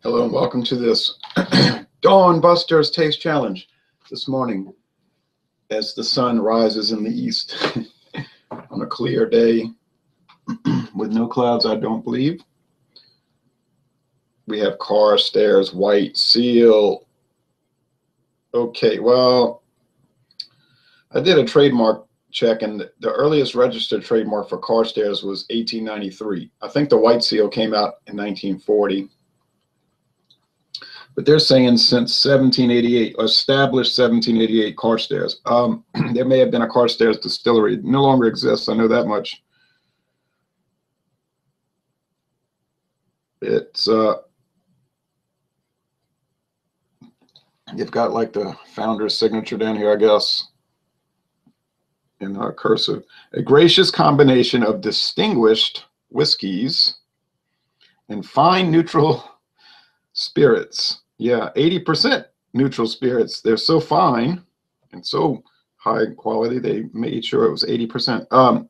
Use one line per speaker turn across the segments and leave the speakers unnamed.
Hello and welcome to this Dawn Busters Taste Challenge this morning as the sun rises in the east on a clear day with no clouds, I don't believe. We have Carstairs White Seal. Okay, well, I did a trademark check and the earliest registered trademark for Carstairs was 1893. I think the White Seal came out in 1940. But they're saying since 1788, established 1788 Carstairs. There may have been a Carstairs distillery. It no longer exists. I know that much. It's you've got like the founder's signature down here, I guess, in cursive. A gracious combination of distinguished whiskeys and fine neutral spirits. Yeah, 80% neutral spirits. They're so fine and so high quality, they made sure it was 80%,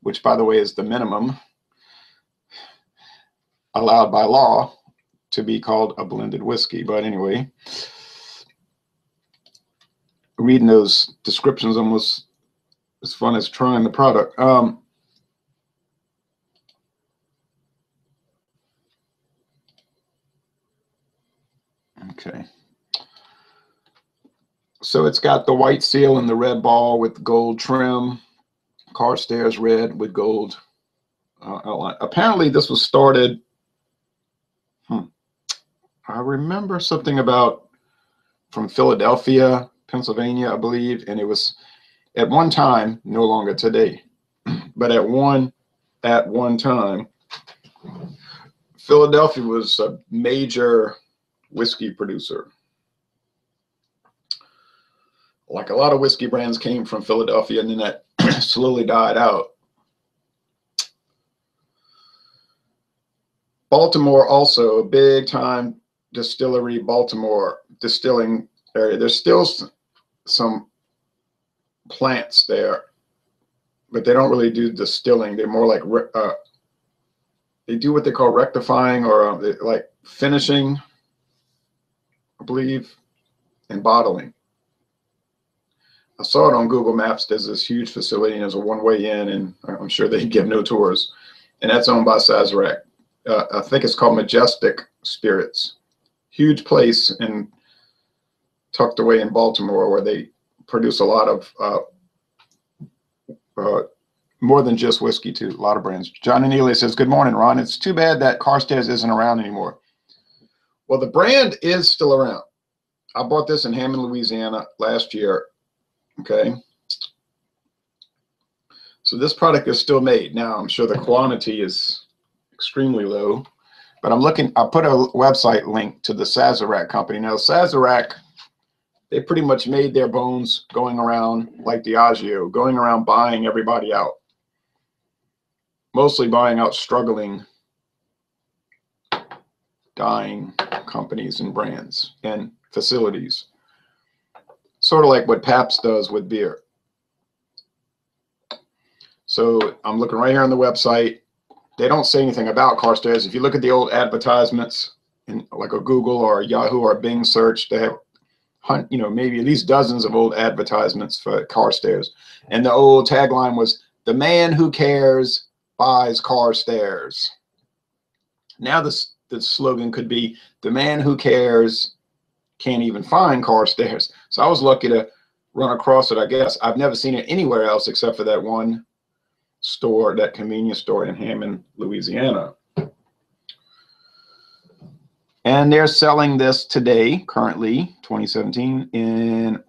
which, by the way, is the minimum allowed by law to be called a blended whiskey. But anyway, reading those descriptions almost as fun as trying the product. Okay. So it's got the white seal and the red ball with gold trim. Carstairs red with gold outline. Apparently this was started, I remember something about from Philadelphia, Pennsylvania, I believe, and it was at one time, no longer today, but at one time, Philadelphia was a major whiskey producer. Like a lot of whiskey brands came from Philadelphia, and then that slowly died out. Baltimore also a big time distillery, Baltimore distilling area. There's still some plants there, but they don't really do distilling. They're more like they do what they call rectifying or like finishing, I believe, and bottling. I saw it on Google Maps. There's this huge facility and there's a one-way in, and I'm sure they give no tours. And that's owned by Sazerac. I think it's called Majestic Spirits. Huge place and tucked away in Baltimore where they produce a lot of more than just whiskey too, a lot of brands. John Anelia says, good morning, Ron. It's too bad that Carstairs isn't around anymore. Well, the brand is still around. I bought this in Hammond, Louisiana last year. Okay. So this product is still made. Now, I'm sure the quantity is extremely low, but I'm looking, I put a website link to the Sazerac company. Now, Sazerac, they pretty much made their bones going around like Diageo, going around buying everybody out. Mostly buying out struggling, dying companies and brands and facilities. Sort of like what Pabst does with beer. So I'm looking right here on the website. They don't say anything about Carstairs. If you look at the old advertisements in like a Google or a Yahoo or a Bing search, they have, you know, maybe at least dozens of old advertisements for Carstairs. And the old tagline was, "The man who cares buys Carstairs." Now the slogan could be, "The man who cares can't even find Carstairs." So I was lucky to run across it, I guess. I've never seen it anywhere else except for that one store, that convenience store in Hammond, Louisiana. And they're selling this today, currently, 2017, in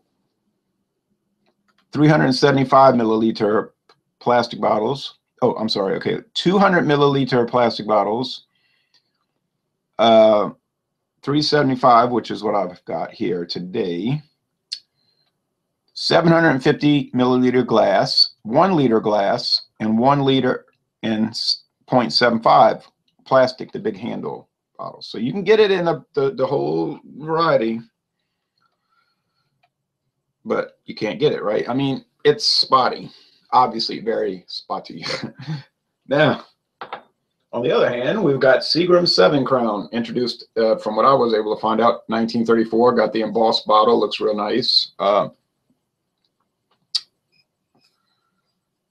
375 milliliter plastic bottles. Oh, I'm sorry. Okay, 200 milliliter plastic bottles. 375, which is what I've got here today. 750 milliliter glass, 1 liter glass, and 1 liter and 0.75 plastic, the big handle bottles. So you can get it in the whole variety, but you can't get it, right? I mean, it's spotty, obviously very spotty. Now, On the other hand, we've got Seagram 7 Crown, introduced from what I was able to find out, 1934. Got the embossed bottle, looks real nice.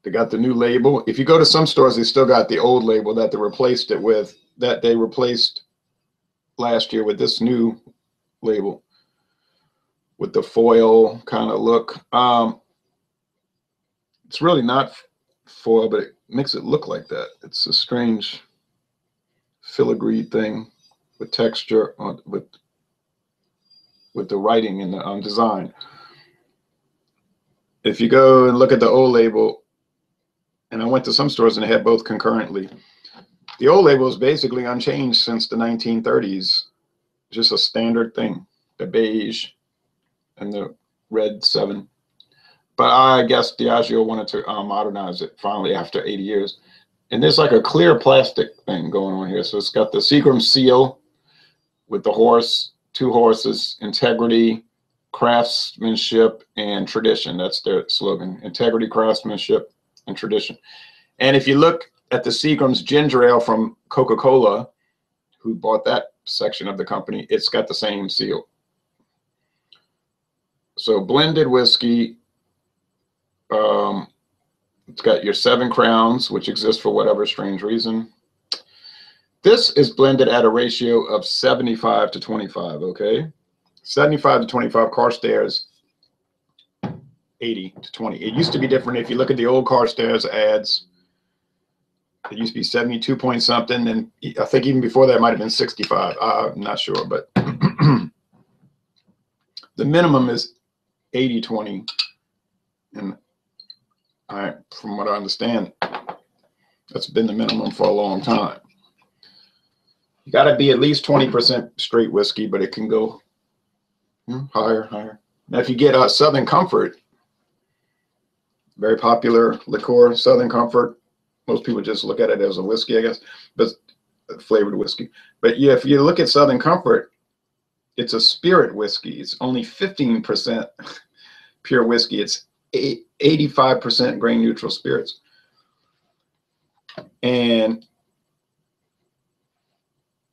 They got the new label. If you go to some stores, they still got the old label that they replaced it with, that they replaced last year with this new label with the foil kind of look. It's really not foil, but it makes it look like that. It's a strange filigree thing with texture on, with the writing and the design. If you go and look at the old label, and I went to some stores and they had both concurrently, the old label is basically unchanged since the 1930s. Just a standard thing, the beige and the red 7. But I guess Diageo wanted to modernize it finally after 80 years. And there's like a clear plastic thing going on here. So it's got the Seagram seal with the horse, 2 horses, integrity, craftsmanship, and tradition. That's their slogan: integrity, craftsmanship, and tradition. And if you look at the Seagram's ginger ale from Coca-Cola, who bought that section of the company, it's got the same seal. So blended whiskey. It's got your 7 crowns, which exist for whatever strange reason. This is blended at a ratio of 75 to 25, okay? 75 to 25, Carstairs, 80 to 20. It used to be different. If you look at the old Carstairs ads, it used to be 72 point something, and I think even before that it might have been 65. I'm not sure, but the minimum is 80-20, and from what I understand, that's been the minimum for a long time. You got to be at least 20% straight whiskey, but it can go higher. Now, if you get Southern Comfort, very popular liqueur, Southern Comfort. Most people just look at it as a whiskey, I guess, but flavored whiskey. But yeah, if you look at Southern Comfort, it's a spirit whiskey. It's only 15% pure whiskey. It's 85% grain neutral spirits. And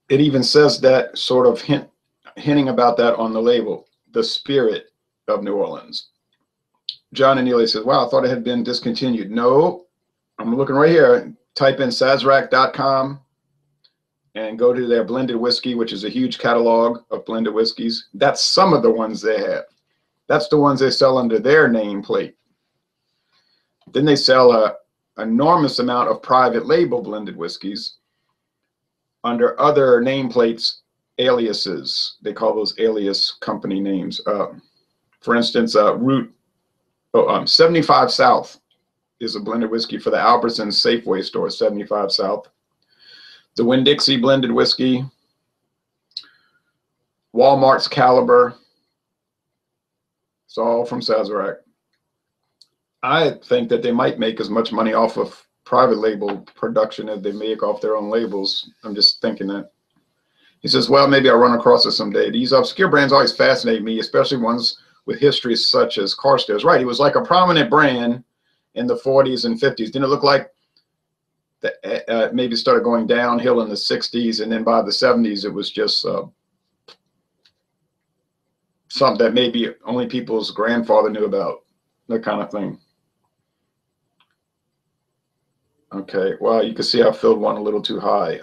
it even says that, sort of hinting about that on the label, the spirit of New Orleans. John and Neely says, wow, I thought it had been discontinued. No, I'm looking right here. Type in Sazerac.com and go to their blended whiskey, which is a huge catalog of blended whiskeys. That's some of the ones they have. That's the ones they sell under their nameplate. Then they sell an enormous amount of private label blended whiskeys under other nameplates, aliases. They call those alias company names. For instance, 75 South is a blended whiskey for the Albertsons Safeway store, 75 South. The Winn-Dixie blended whiskey, Walmart's Caliber. It's all from Sazerac. I think that they might make as much money off of private label production as they make off their own labels. I'm just thinking that. He says, well, maybe I'll run across it someday. These obscure brands always fascinate me, especially ones with histories such as Carstairs. Right, he was like a prominent brand in the 40s and 50s. Didn't it look like that maybe started going downhill in the 60s, and then by the 70s it was just something that maybe only people's grandfather knew about, that kind of thing. Okay, well, you can see I filled one a little too high.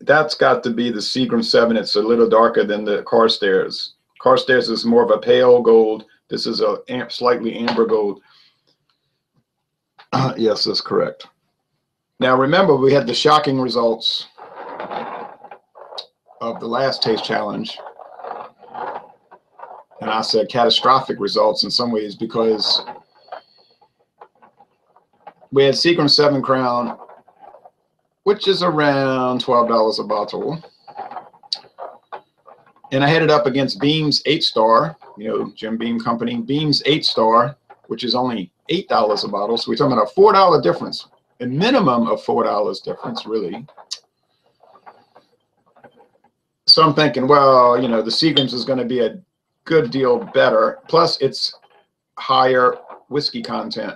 That's got to be the Seagram 7. It's a little darker than the Carstairs. Carstairs is more of a pale gold. This is a slightly amber gold. Yes, that's correct. Now, remember, we had the shocking results of the last taste challenge. And I said catastrophic results in some ways, because we had Seagram 7 Crown, which is around $12 a bottle. And I had it up against Beam's 8-Star, you know, Jim Beam Company. Beam's 8-Star, which is only $8 a bottle. So we're talking about a $4 difference, a minimum of $4 difference, really. So I'm thinking, well, you know, the Seagram's is going to be a good deal better. Plus, it's higher whiskey content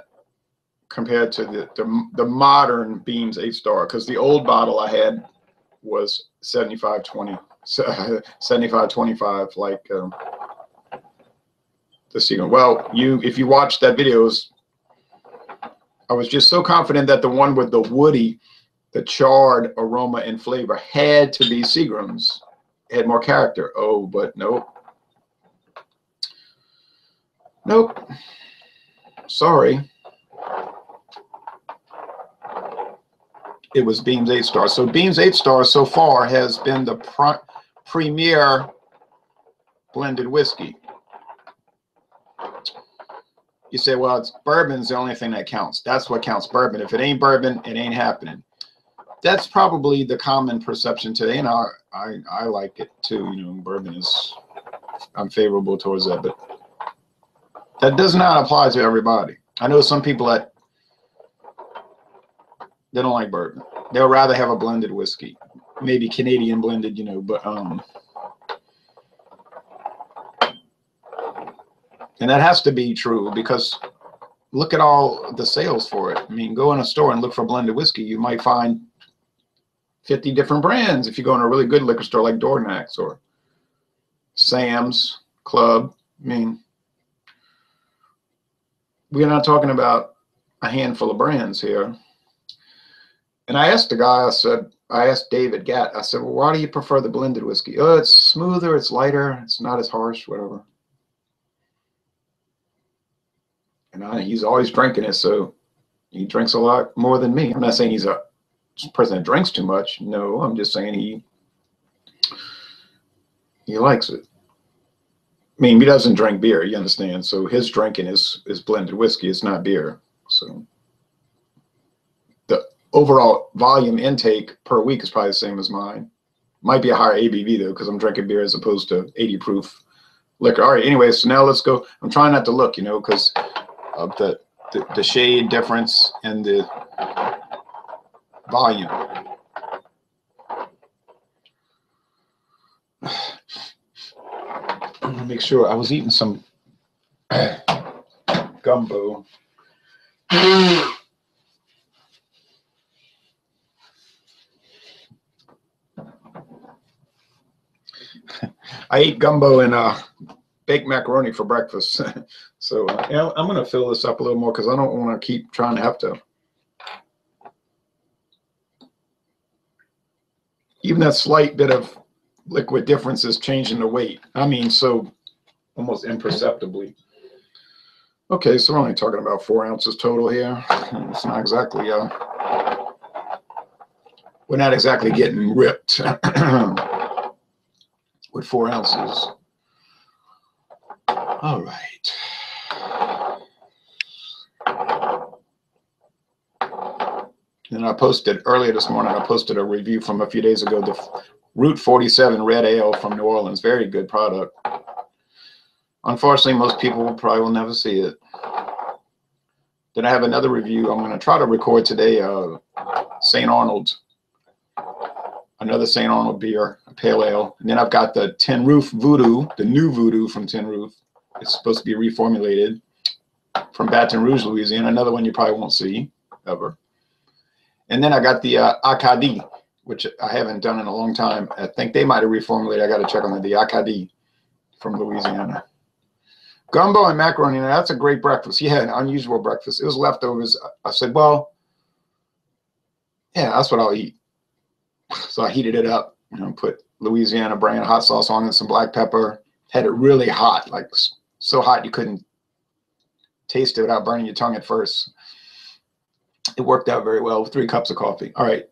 compared to the modern Beams 8-star, because the old bottle I had was 75-20, 75-25, like the Seagram. Well, if you watch that video, I was just so confident that the one with the woody, the charred aroma and flavor had to be Seagram's. It had more character. Oh, but nope. Nope. Sorry. It was Beams 8-star. So Beams 8-star so far has been the premier blended whiskey. You say, well, it's bourbon's the only thing that counts. That's what counts, bourbon. If it ain't bourbon, it ain't happening. That's probably the common perception today, and I like it too. You know, bourbon is, I'm favorable towards that, but that does not apply to everybody. I know some people that they don't like bourbon. They'll rather have a blended whiskey, maybe Canadian blended, you know, but and that has to be true, because look at all the sales for it. I mean, go in a store and look for blended whiskey. You might find 50 different brands if you go in a really good liquor store like Dornax or Sam's Club. I mean, we're not talking about a handful of brands here. And I asked the guy, I asked David Gatt, I said, well, why do you prefer the blended whiskey? Oh, it's smoother, it's lighter, it's not as harsh, whatever. And he's always drinking it, so he drinks a lot more than me. I'm not saying he's a person that drinks too much. No, I'm just saying he likes it. I mean, he doesn't drink beer, you understand? So his drinking is blended whiskey. It's not beer. So the overall volume intake per week is probably the same as mine. Might be a higher ABV, though, because I'm drinking beer as opposed to 80 proof liquor. All right, anyway, so now let's go. I'm trying not to look, you know, because of the shade difference and the volume. I'm gonna make sure. I was eating some gumbo. I ate gumbo and baked macaroni for breakfast. So yeah, I'm going to fill this up a little more because I don't want to keep trying to have to. Even that slight bit of liquid difference is changing the weight. I mean, so almost imperceptibly. Okay, so we're only talking about 4 ounces total here. It's not exactly, we're not exactly getting ripped with 4 ounces. All right. And I posted earlier this morning, I posted a review from a few days ago, the Route 47 Red Ale from New Orleans. Very good product. Unfortunately, most people probably will never see it. Then I have another review. I'm going to try to record today, St. Arnold's. Another St. Arnold beer, a pale ale. And then I've got the Tin Roof Voodoo, the new Voodoo from Tin Roof. It's supposed to be reformulated from Baton Rouge, Louisiana. Another one you probably won't see ever. And then I got the Acadie, which I haven't done in a long time. I think they might have reformulated. I got to check on the Acadie from Louisiana. Gumbo and macaroni. Now that's a great breakfast. Yeah, an unusual breakfast. It was leftovers. I said, well, yeah, that's what I'll eat. So I heated it up, you know, put Louisiana brand hot sauce on it, some black pepper. Had it really hot, like so hot you couldn't taste it without burning your tongue at first. It worked out very well with 3 cups of coffee. All right.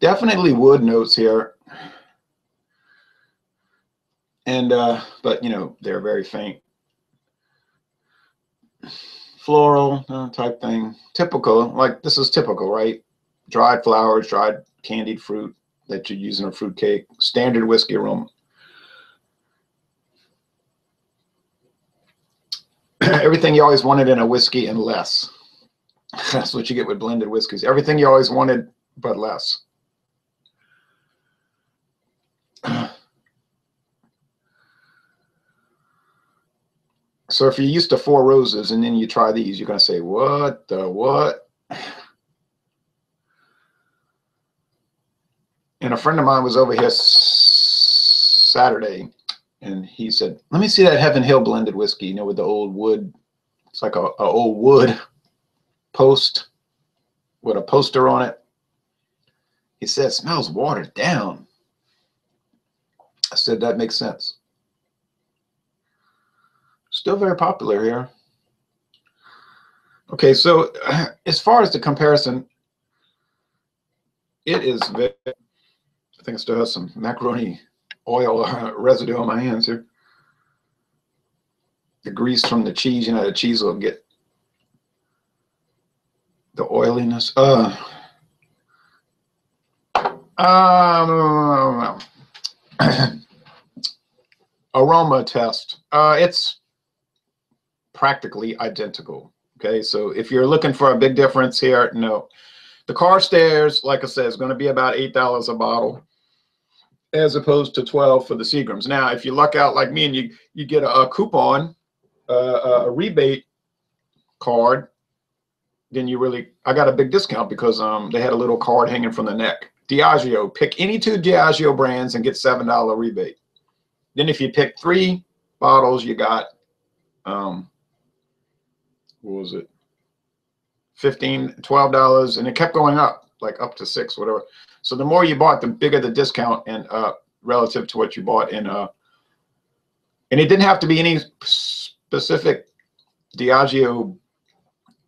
Definitely wood notes here. And, but, you know, they're very faint. Floral type thing. Typical, like this is typical, right? Dried flowers, dried candied fruit that you use in a fruit cake. Standard whiskey aroma. Everything you always wanted in a whiskey and less. That's what you get with blended whiskeys. Everything you always wanted, but less. So if you're used to Four Roses and then you try these, you're going to say, what the what? And a friend of mine was over here Saturday, and he said, let me see that Heaven Hill blended whiskey, you know, with the old wood. It's like a old wood post with a poster on it. He said, it smells watered down. I said, that makes sense. Still very popular here. Okay, so as far as the comparison, it is very, I think I still have some macaroni oil residue on my hands here. The grease from the cheese, you know, the cheese will get the oiliness. Aroma test. It's practically identical. Okay, so if you're looking for a big difference here, no. The Carstairs, like I said, is going to be about $8 a bottle, as opposed to 12 for the Seagrams. Now, if you luck out like me and you get a coupon, a rebate card, then you really, I got a big discount because they had a little card hanging from the neck. Diageo, pick any 2 Diageo brands and get $7 rebate. Then if you pick 3 bottles, you got, what was it? $15, $12, and it kept going up, like up to $6, whatever. So the more you bought, the bigger the discount, and relative to what you bought. And it didn't have to be any specific Diageo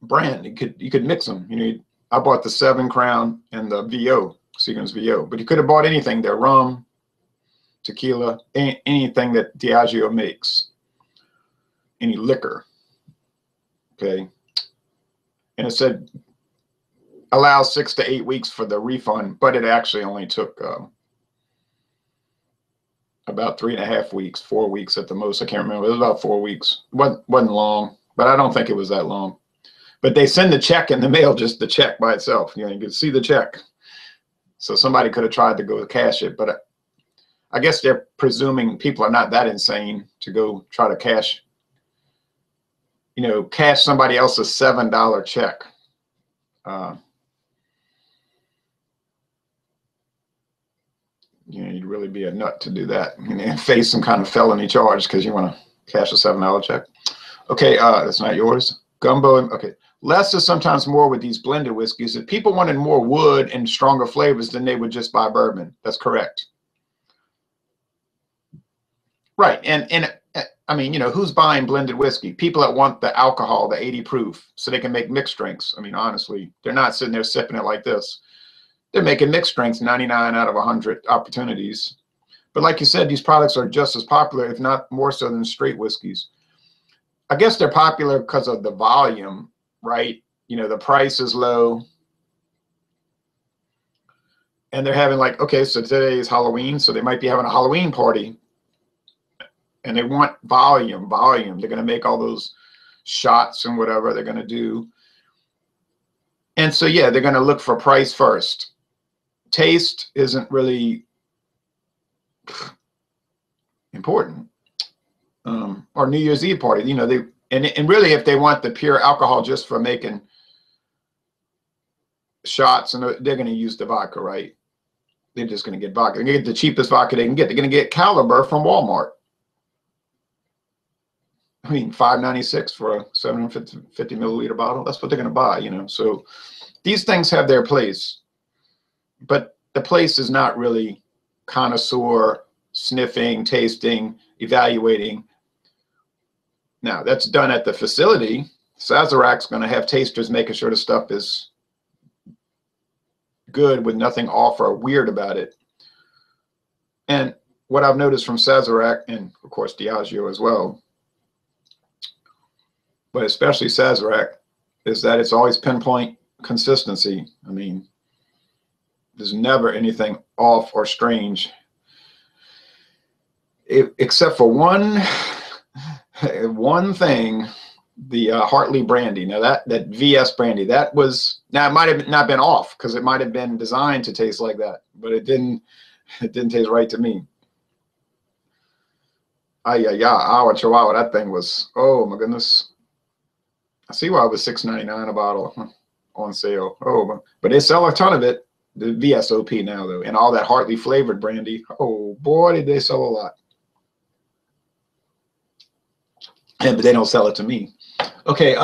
brand. You could mix them. You know, I bought the 7 Crown and the VO, Seagram's VO, but you could have bought anything there, rum, tequila, anything that Diageo makes, any liquor. Okay. And it said allow 6 to 8 weeks for the refund, but it actually only took about 3.5 weeks, 4 weeks at the most. I can't remember. It was about 4 weeks. Wasn't long, but I don't think it was that long. But they send the check in the mail, just the check by itself. You know, you can see the check. So somebody could have tried to go cash it, but I guess they're presuming people are not that insane to go try to cash, you know, cash somebody else's $7 check. You know, you'd really be a nut to do that, and face some kind of felony charge because you want to cash a $7 check. Okay, that's not yours. Gumbo. Okay, less is sometimes more with these blended whiskeys. If people wanted more wood and stronger flavors, then they would just buy bourbon. That's correct. Right, and I mean, you know, who's buying blended whiskey? People that want the alcohol, the 80 proof, so they can make mixed drinks. I mean, honestly, they're not sitting there sipping it like this. They're making mixed drinks 99 out of 100 opportunities. But like you said, these products are just as popular, if not more so, than straight whiskeys. I guess they're popular because of the volume, right? You know, the price is low. And they're having like, okay, so today is Halloween, so they might be having a Halloween party. And they want volume. They're going to make all those shots and whatever they're going to do. And so, yeah, they're going to look for price first. Taste isn't really important. Or New Year's Eve party, you know, and really, if they want the pure alcohol just for making shots, and they're going to use the vodka, right? They're just going to get vodka. They're going to get the cheapest vodka they can get. They're going to get Caliber from Walmart. I mean, $5.96 for a 750 milliliter bottle. That's what they're going to buy, you know. So these things have their place, but the place is not really connoisseur, sniffing, tasting, evaluating. Now, that's done at the facility. Sazerac's going to have tasters making sure the stuff is good with nothing off or weird about it. And what I've noticed from Sazerac, and of course Diageo as well, but especially Sazerac, is that it's always pinpoint consistency. I mean, there's never anything off or strange, except for one thing, the Hartley brandy. Now that VS brandy, that was, now it might have not been off because it might have been designed to taste like that, but it didn't taste right to me. yeah, our Chihuahua, that thing was, oh my goodness. I see why it was $6.99 a bottle on sale. Oh, but they sell a ton of it, the VSOP now though, and all that Hartley flavored brandy. Oh boy, did they sell a lot. And but they don't sell it to me. Okay,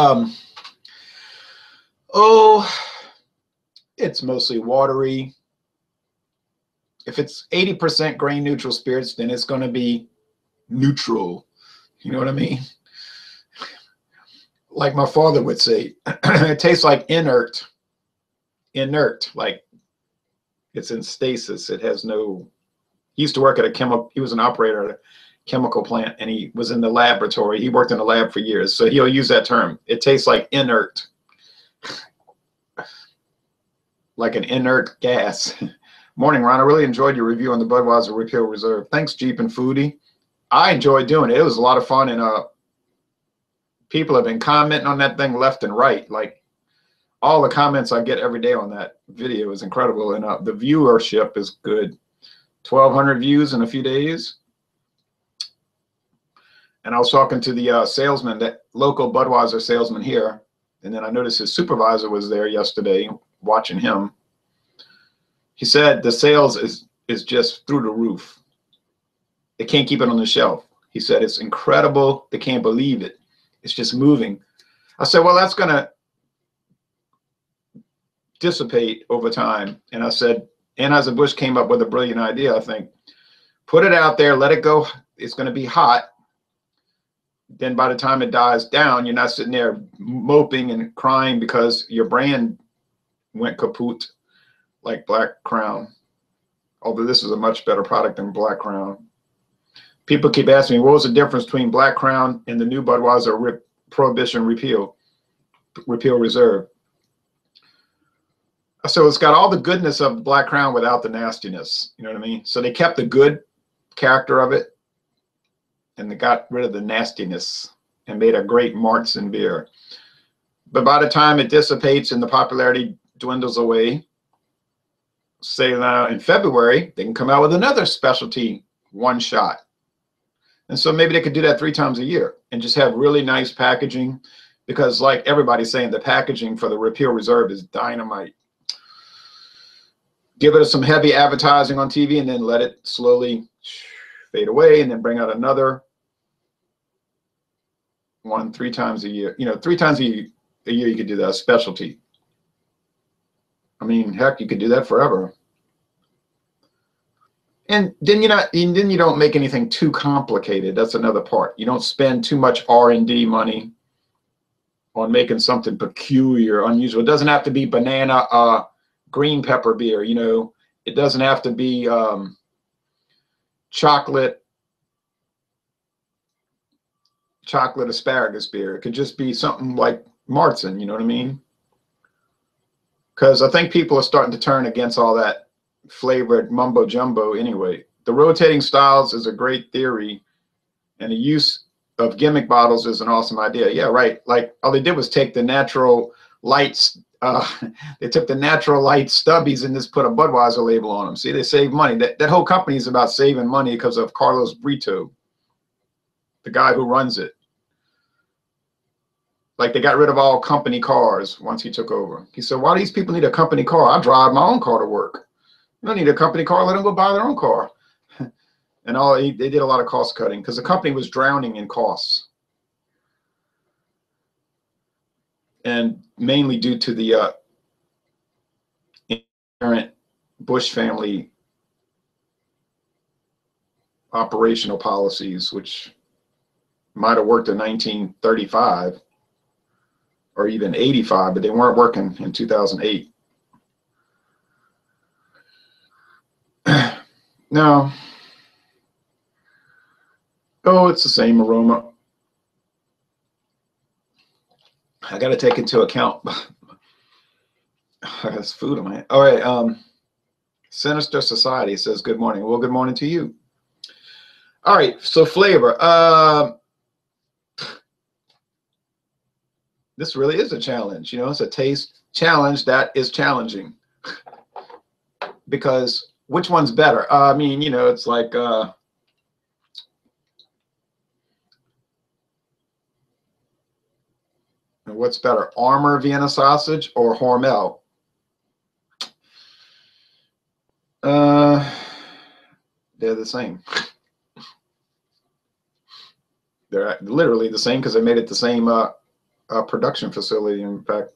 oh, it's mostly watery. If it's 80% grain neutral spirits, then it's going to be neutral. You know what I mean? Like my father would say, it tastes like inert, like it's in stasis. It has no, he used to work at a chemical, he was an operator at a chemical plant, and he was in the laboratory. He worked in the lab for years. So he'll use that term. It tastes like inert, like an inert gas. Morning, Ron. I really enjoyed your review on the Budweiser Repeal Reserve. Thanks, Jeep and Foodie. I enjoyed doing it. It was a lot of fun, and people have been commenting on that thing left and right. Like all the comments I get every day on that video is incredible, and the viewership is good. 1,200 views in a few days. And I was talking to the salesman, that local Budweiser salesman here, and then I noticed his supervisor was there yesterday watching him. He said the sales is just through the roof. They can't keep it on the shelf. He said it's incredible. They can't believe it. It's just moving. I said, well, that's going to dissipate over time. And I said, Anheuser-Busch came up with a brilliant idea, I think. Put it out there, let it go. It's going to be hot. Then by the time it dies down, you're not sitting there moping and crying because your brand went kaput like Black Crown. Although this is a much better product than Black Crown. People keep asking me, what was the difference between Black Crown and the new Budweiser Prohibition Repeal Reserve? So it's got all the goodness of Black Crown without the nastiness. You know what I mean? So they kept the good character of it, and they got rid of the nastiness and made a great Martzen beer. But by the time it dissipates and the popularity dwindles away, say now in February, they can come out with another specialty one shot. And so maybe they could do that 3 times a year and just have really nice packaging, because like everybody's saying, the packaging for the Repeal Reserve is dynamite. Give it some heavy advertising on TV and then let it slowly fade away, and then bring out another one 3 times a year. You know, 3 times a year you could do that, specialty. I mean, heck, you could do that forever. And then you don't make anything too complicated. That's another part. You don't spend too much R&D money on making something peculiar, unusual. It doesn't have to be banana green pepper beer, you know. It doesn't have to be chocolate asparagus beer. It could just be something like Martzen, you know what I mean? Because I think people are starting to turn against all that flavored mumbo jumbo anyway. The rotating styles is a great theory, and the use of gimmick bottles is an awesome idea. Yeah, right. Like all they did was take the natural lights. They took the natural light stubbies and just put a Budweiser label on them. See, they save money. That whole company is about saving money because of Carlos Brito, the guy who runs it. Like they got rid of all company cars once he took over. He said, why do these people need a company car? I drive my own car to work. You don't need a company car. Let them go buy their own car. And they did a lot of cost cutting because the company was drowning in costs. And mainly due to the inherent Bush family operational policies, which might have worked in 1935 or even 85, but they weren't working in 2008. No. Oh, it's the same aroma. I got to take into account. That's food in my hand. All right. Sinister Society says, good morning. Well, good morning to you. All right. So flavor. This really is a challenge. You know, it's a taste challenge that is challenging. Because which one's better? I mean, you know, it's like And what's better, Armour Vienna sausage or Hormel? They're the same. They're literally the same because they made it the same production facility. In fact,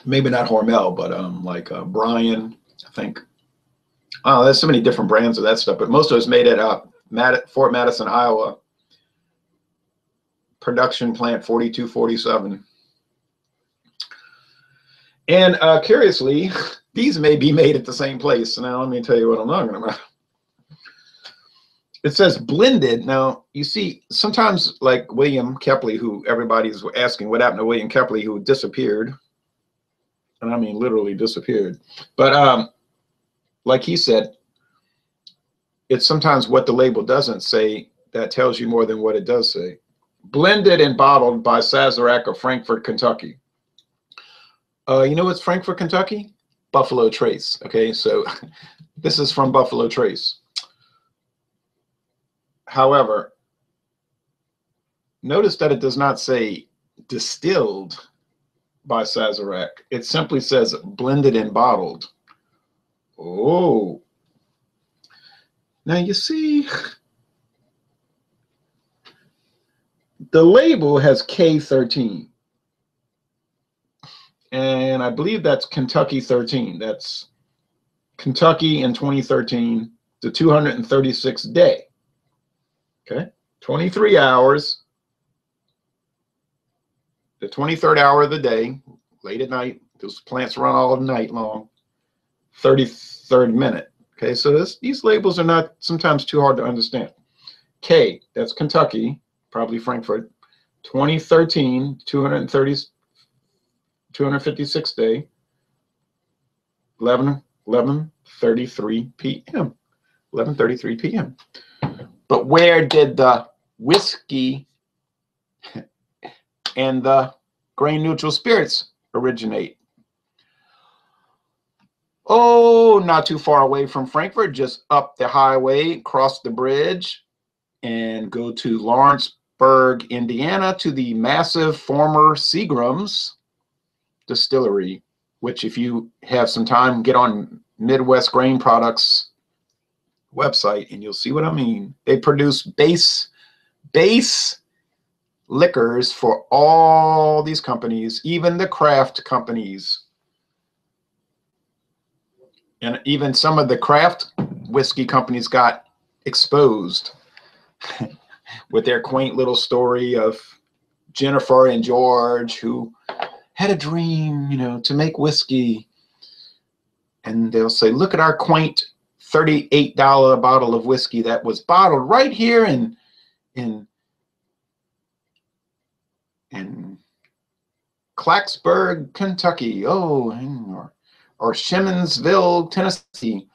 maybe not Hormel, but like Brian, I think. Oh, there's so many different brands of that stuff, but most of it's made at Fort Madison, Iowa. Production plant 4247. And curiously, these may be made at the same place. Now, let me tell you what I'm talking about. It says blended. Now, you see, sometimes like William Kepley, who everybody's asking what happened to William Kepley, who disappeared. And I mean, literally disappeared. But like he said, it's sometimes what the label doesn't say that tells you more than what it does say. Blended and bottled by Sazerac of Frankfort, Kentucky. You know what's Frankfort, Kentucky? Buffalo Trace. Okay, so this is from Buffalo Trace. However, notice that it does not say distilled by Sazerac. It simply says blended and bottled. Oh. Now you see, the label has K13. And I believe that's Kentucky 13. That's Kentucky in 2013, the 236th day. Okay, 23 hours, the 23rd hour of the day, late at night. Those plants run all night long. 33rd minute. Okay, so these labels are not sometimes too hard to understand. K, that's Kentucky, probably Frankfurt, 2013, 256th day, 11:33 p.m. 11:33 p.m. But where did the whiskey and the grain neutral spirits originate? Oh, not too far away from Frankfurt, just up the highway, cross the bridge, and go to Lawrenceburg, Indiana, to the massive former Seagram's distillery, which if you have some time, get on Midwest Grain Products website and you'll see what I mean. They produce base liquors for all these companies, even the craft companies. And even some of the craft whiskey companies got exposed with their quaint little story of Jennifer and George who had a dream, you know, to make whiskey. And they'll say, look at our quaint $38 bottle of whiskey that was bottled right here in Clarksburg, Kentucky. Oh, or Shemmonsville, Tennessee.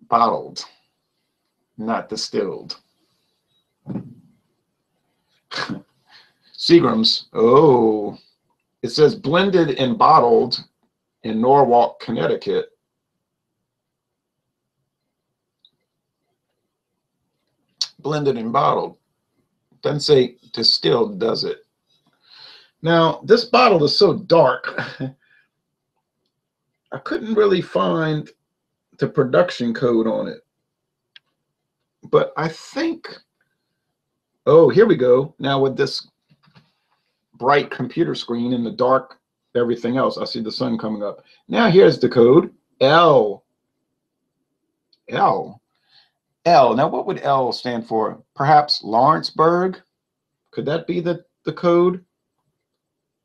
Bottled, not distilled. Seagram's. Oh, it says blended and bottled in Norwalk, Connecticut. Blended and bottled. Doesn't say distilled, does it? Now, this bottle is so dark, I couldn't really find the production code on it. But I think, oh, here we go. Now with this bright computer screen and the dark everything else, I see the sun coming up. Now here's the code, L. Now what would L stand for? Perhaps Lawrenceburg? Could that be the code?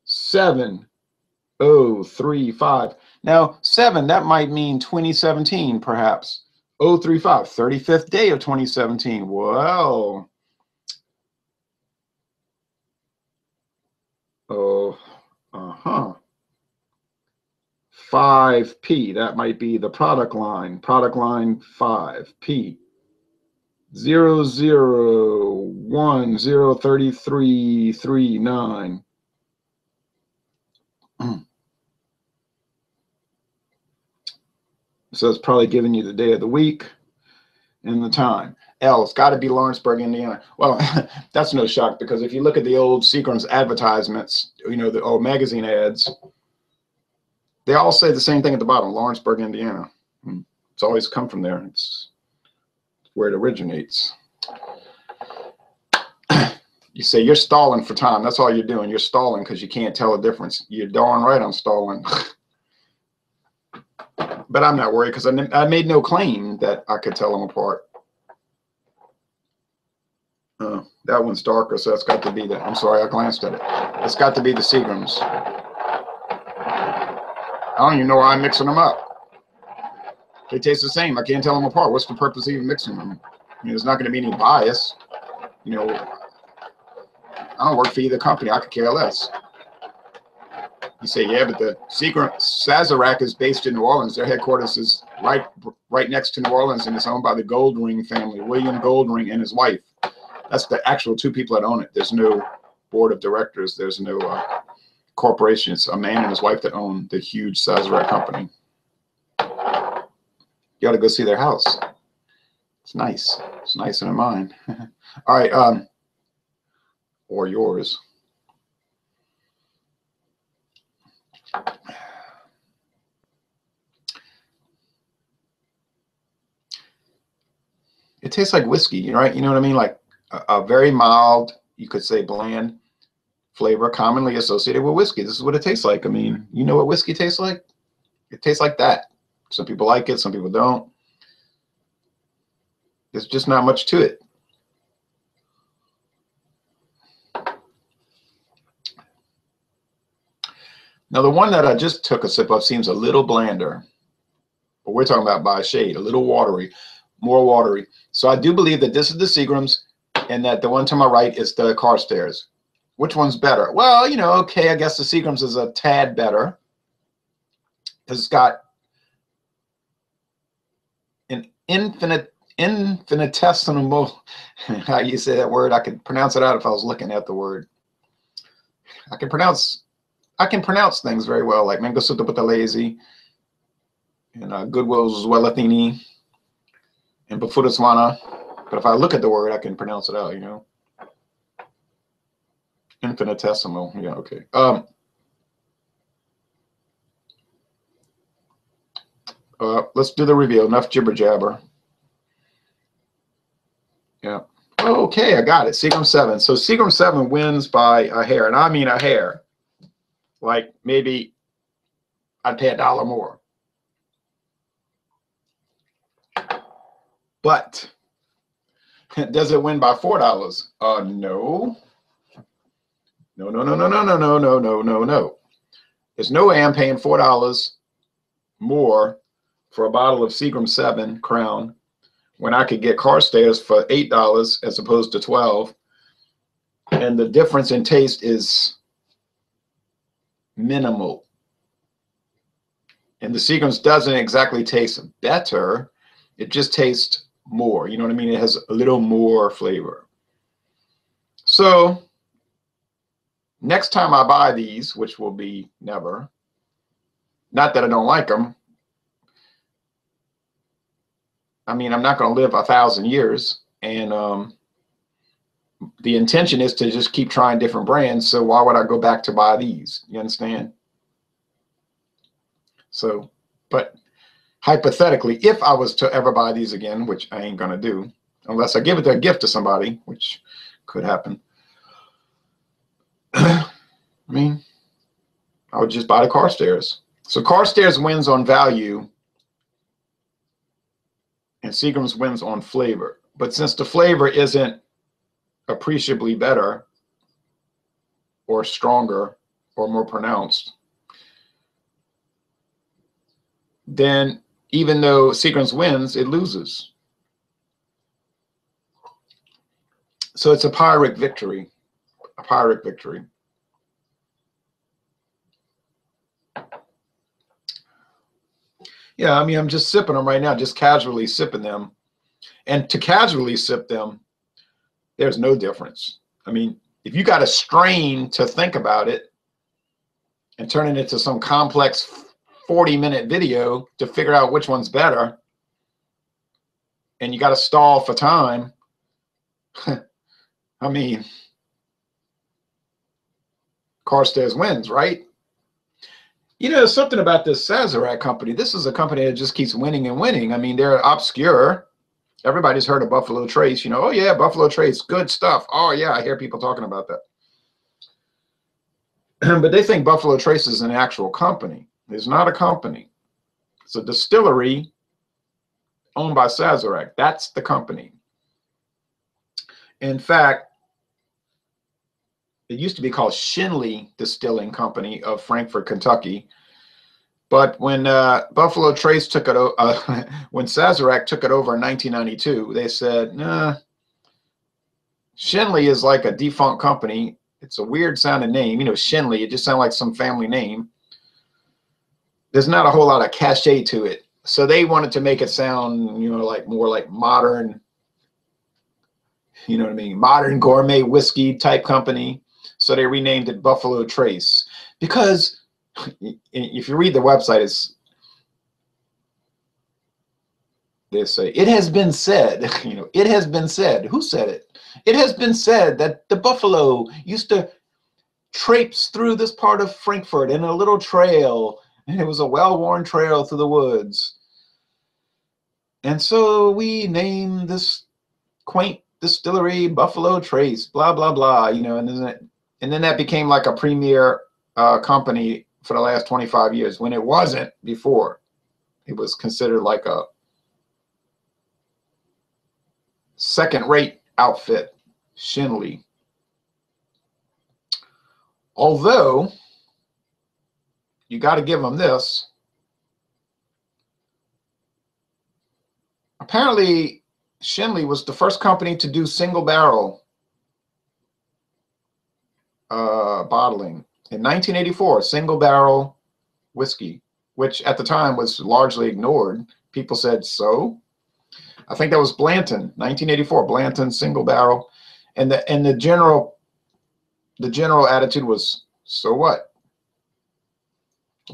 7035. Now 7, that might mean 2017 perhaps. 035, 35th day of 2017. Well, oh, 5P, that might be the product line 5P. 00103339. So it's probably giving you the day of the week. in the time. L, it's got to be Lawrenceburg, Indiana. Well, that's no shock, because if you look at the old Seagram's advertisements, you know, the old magazine ads, they all say the same thing at the bottom, Lawrenceburg, Indiana. It's always come from there. It's where it originates. You say you're stalling for time. That's all you're doing. You're stalling because you can't tell the difference. You're darn right I'm stalling. But I'm not worried because I made no claim that I could tell them apart. That one's darker, so it's got to be the, I'm sorry, I glanced at it. It's got to be the Seagrams. I don't even know why I'm mixing them up. They taste the same. I can't tell them apart. What's the purpose of even mixing them? I mean, there's not going to be any bias. You know, I don't work for either company. I could care less. You say, yeah, but the Seagram, Sazerac is based in New Orleans. Their headquarters is right next to New Orleans, and it's owned by the Goldring family, William Goldring and his wife. That's the actual two people that own it. There's no board of directors. There's no corporation. It's a man and his wife that own the huge Sazerac company. You ought to go see their house. It's nice. It's nicer than mine. All right. Or yours. It tastes like whiskey, right? You know what I mean? Like a very mild, you could say bland flavor commonly associated with whiskey. This is what it tastes like. I mean, you know what whiskey tastes like? It tastes like that. Some people like it, some people don't. There's just not much to it. Now, the one that I just took a sip of seems a little blander, but we're talking about by a shade, a little watery, more watery. So I do believe that this is the Seagram's and that the one to my right is the Carstairs. Which one's better? Well, you know, okay, I guess the Seagram's is a tad better because it's got an infinitesimal, how you say that word? I could pronounce it out if I was looking at the word. I can pronounce things very well, like Mangosutta Butalese and Goodwill's Zwelathini and Bafutaswana. But if I look at the word, I can pronounce it out, you know. Infinitesimal, yeah, okay. Let's do the reveal. Enough jibber jabber. Yeah. Okay, I got it. Seagram 7. So Seagram 7 wins by a hair, and I mean a hair. Like maybe I'd pay $1 more. But does it win by $4? No. No. There's no way I'm paying $4 more for a bottle of Seagram 7 Crown when I could get Carstairs for $8 as opposed to $12. And the difference in taste is minimal. And the Seagram's doesn't exactly taste better. It just tastes more. You know what I mean? It has a little more flavor. So next time I buy these, which will be never, not that I don't like them. I mean, I'm not going to live 1,000 years. And the intention is to just keep trying different brands. So why would I go back to buy these? You understand? So, but hypothetically, if I was to ever buy these again, which I ain't going to do, unless I give it as a gift to somebody, which could happen. I mean, I would just buy the Carstairs. So Carstairs wins on value and Seagram's wins on flavor. But since the flavor isn't appreciably better or stronger or more pronounced, then even though Seagram's wins, it loses. So it's a Pyrrhic victory. A Pyrrhic victory. Yeah, I mean, I'm just sipping them right now, just casually sipping them. And to casually sip them, there's no difference. I mean, if you got a strain to think about it and turn it into some complex 40-minute video to figure out which one's better, and you got to stall for time, I mean, Carstairs wins, right? You know, something about this Sazerac company. This is a company that just keeps winning and winning. I mean, they're obscure. Everybody's heard of Buffalo Trace. You know, oh yeah, Buffalo Trace, good stuff. Oh yeah, I hear people talking about that. But they think Buffalo Trace is an actual company. It's not a company. It's a distillery owned by Sazerac. That's the company. In fact, it used to be called Shinley Distilling Company of Frankfort, Kentucky. But when Buffalo Trace took it, when Sazerac took it over in 1992, they said, nah, Shinley is like a defunct company. It's a weird sounding name. You know, Shinley, it just sounds like some family name. There's not a whole lot of cachet to it. So they wanted to make it sound, you know, like more like modern, you know what I mean, modern gourmet whiskey type company. So they renamed it Buffalo Trace. Because if you read the website, they say, it has been said, you know, it has been said. Who said it? It has been said that the buffalo used to traipse through this part of Frankfurt in a little trail, and it was a well-worn trail through the woods. And so we named this quaint distillery Buffalo Trace, blah, blah, blah, you know, and then that became like a premier company for the last 25 years, when it wasn't before. It was considered like a second-rate outfit, Shinley. Although, you got to give them this. Apparently, Shinley was the first company to do single barrel bottling. In 1984, single barrel whiskey, which at the time was largely ignored. People said, so? I think that was Blanton, 1984, Blanton single barrel. And the general attitude was, so what?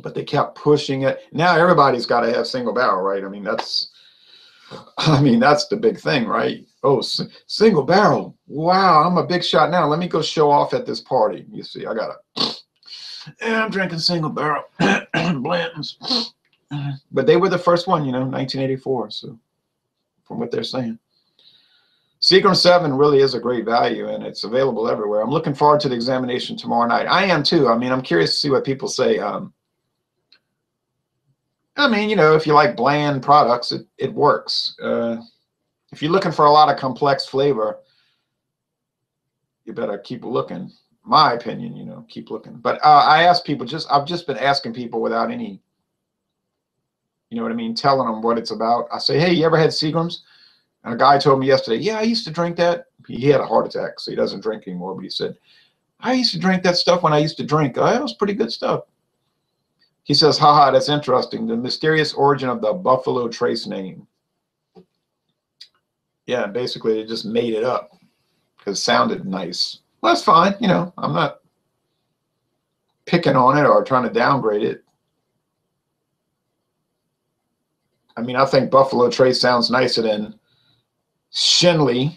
But they kept pushing it. Now everybody's got to have single barrel, right? I mean, that's the big thing, right? Oh, single barrel. Wow, I'm a big shot now. Let me go show off at this party. You see, yeah, I'm drinking single barrel Blantons. But they were the first one, you know, 1984. So from what they're saying. Seagram 7 really is a great value, and it's available everywhere. I'm looking forward to the examination tomorrow night. I am too. I mean, I'm curious to see what people say. I mean, you know, if you like bland products, it works. If you're looking for a lot of complex flavor, you better keep looking. My opinion, you know, keep looking. But I ask people, I've just been asking people without any, you know what I mean, telling them what it's about. I say, hey, you ever had Seagrams? And a guy told me yesterday, yeah, I used to drink that. He had a heart attack, so he doesn't drink anymore. But he said, I used to drink that stuff when I used to drink. Oh, it was pretty good stuff. He says, haha, that's interesting. The mysterious origin of the Buffalo Trace name. Yeah, basically they just made it up because it sounded nice. Well, that's fine. You know, I'm not picking on it or trying to downgrade it. I mean, I think Buffalo Trace sounds nicer than Shinley.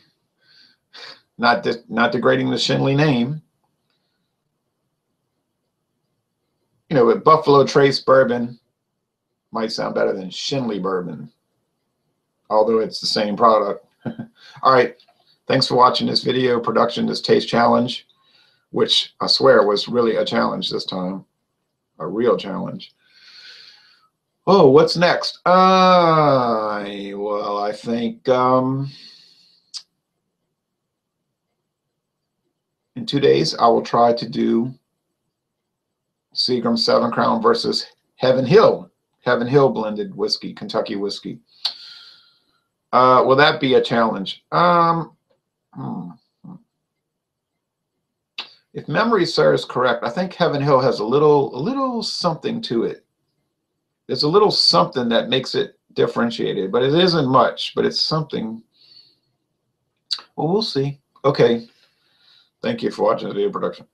Not degrading the Shinley name. You know, with Buffalo Trace bourbon might sound better than Shinley bourbon, although it's the same product. All right. Thanks for watching this video production, this taste challenge, which I swear was really a challenge this time, a real challenge. Oh, what's next? Well, I think in 2 days I will try to do Seagram 7 Crown versus Heaven Hill blended whiskey, Kentucky whiskey. Will that be a challenge? If memory serves correct, I think Heaven Hill has a little something to it. There's a little something that makes it differentiated, but it isn't much, but it's something. Well, we'll see. Okay. Thank you for watching the video production.